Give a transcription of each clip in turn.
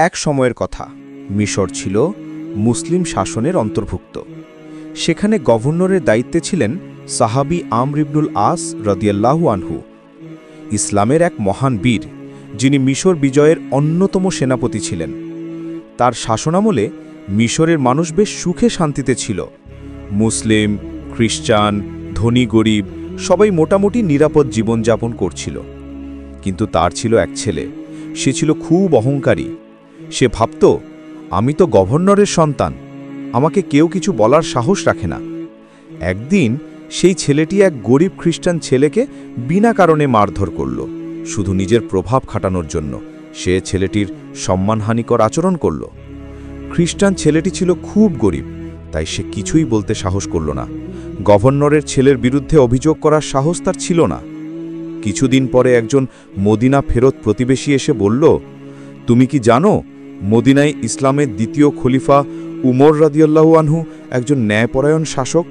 এক সময়ের কথা। মিশর ছিল মুসলিম শাসনের অন্তর্ভুক্ত। সেখানে গভর্নরের দায়িত্বে ছিলেন সাহাবী আমর ইবনুল আস রাদিয়াল্লাহু আনহু, ইসলামের এক মহান বীর, যিনি মিশর বিজয়ের অন্যতম সেনাপতি ছিলেন। তার শাসনামলে মিশরের মানুষ বেশ সুখে শান্তিতে ছিল। মুসলিম, খ্রিস্টান, ধনী গরিব সবাই মোটামুটি নিরাপদ জীবনযাপন করছিল। কিন্তু তার ছিল এক ছেলে, সে ছিল খুব অহংকারী। সে ভাবত, আমি তো গভর্নরের সন্তান, আমাকে কেউ কিছু বলার সাহস রাখে না। একদিন সেই ছেলেটি এক গরিব খ্রিস্টান ছেলেকে বিনা কারণে মারধর করল, শুধু নিজের প্রভাব খাটানোর জন্য। সে ছেলেটির সম্মানহানিকর আচরণ করল। খ্রিস্টান ছেলেটি ছিল খুব গরিব, তাই সে কিছুই বলতে সাহস করল না। গভর্নরের ছেলের বিরুদ্ধে অভিযোগ করার সাহস তার ছিল না। কিছুদিন পরে একজন মদিনা ফেরত প্রতিবেশী এসে বলল, তুমি কি জানো, মদিনায় ইসলামের দ্বিতীয় খলিফা উমর রাদিয়াল্লাহু আনহু একজন ন্যায়পরায়ণ শাসক।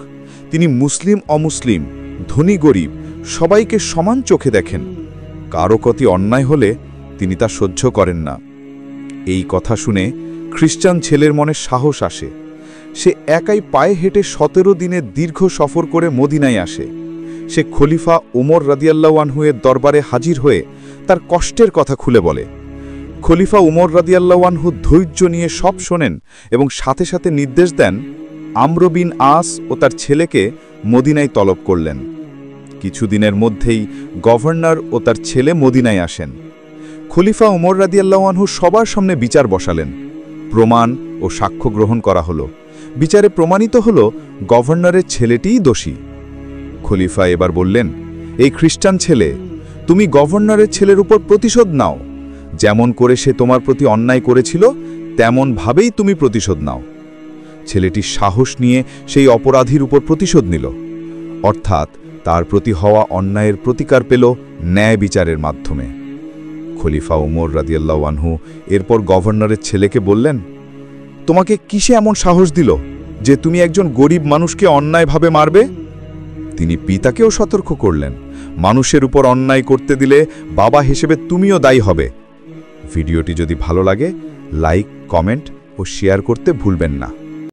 তিনি মুসলিম অমুসলিম, ধনী গরিব সবাইকে সমান চোখে দেখেন। কারো প্রতি অন্যায় হলে তিনি তা সহ্য করেন না। এই কথা শুনে খ্রিস্টান ছেলের মনে সাহস আসে। সে একাই পায়ে হেঁটে 17 দিনের দীর্ঘ সফর করে মদিনায় আসে। সে খলিফা উমর রাদিয়াল্লাহু আনহুয়ের দরবারে হাজির হয়ে তার কষ্টের কথা খুলে বলে। খলিফা উমর রাদিয়াল্লাহু আনহু ধৈর্য নিয়ে সব শোনেন এবং সাথে সাথে নির্দেশ দেন, আমর বিন আস ও তার ছেলেকে মদিনায় তলব করলেন। কিছুদিনের মধ্যেই গভর্নর ও তার ছেলে মদিনায় আসেন। খলিফা উমর রাদিয়াল্লাহু আনহু সবার সামনে বিচার বসালেন। প্রমাণ ও সাক্ষ্য গ্রহণ করা হলো। বিচারে প্রমাণিত হল গভর্নরের ছেলেটিই দোষী। খলিফা এবার বললেন, এই খ্রিস্টান ছেলে, তুমি গভর্নরের ছেলের উপর প্রতিশোধ নাও। যেমন করে সে তোমার প্রতি অন্যায় করেছিল তেমন ভাবেই তুমি প্রতিশোধ নাও। ছেলেটি সাহস নিয়ে সেই অপরাধীর উপর প্রতিশোধ নিল, অর্থাৎ তার প্রতি হওয়া অন্যায়ের প্রতিকার পেল ন্যায় বিচারের মাধ্যমে। খলিফা উমর রাদিয়াল্লাহু আনহু এরপর গভর্নরের ছেলেকে বললেন, তোমাকে কিসে এমন সাহস দিল যে তুমি একজন গরিব মানুষকে অন্যায়ভাবে মারবে? তিনি পিতাকেও সতর্ক করলেন, মানুষের উপর অন্যায় করতে দিলে বাবা হিসেবে তুমিও দায়ী হবে। ভিডিওটি যদি ভালো লাগে লাইক, কমেন্ট ও শেয়ার করতে ভুলবেন না।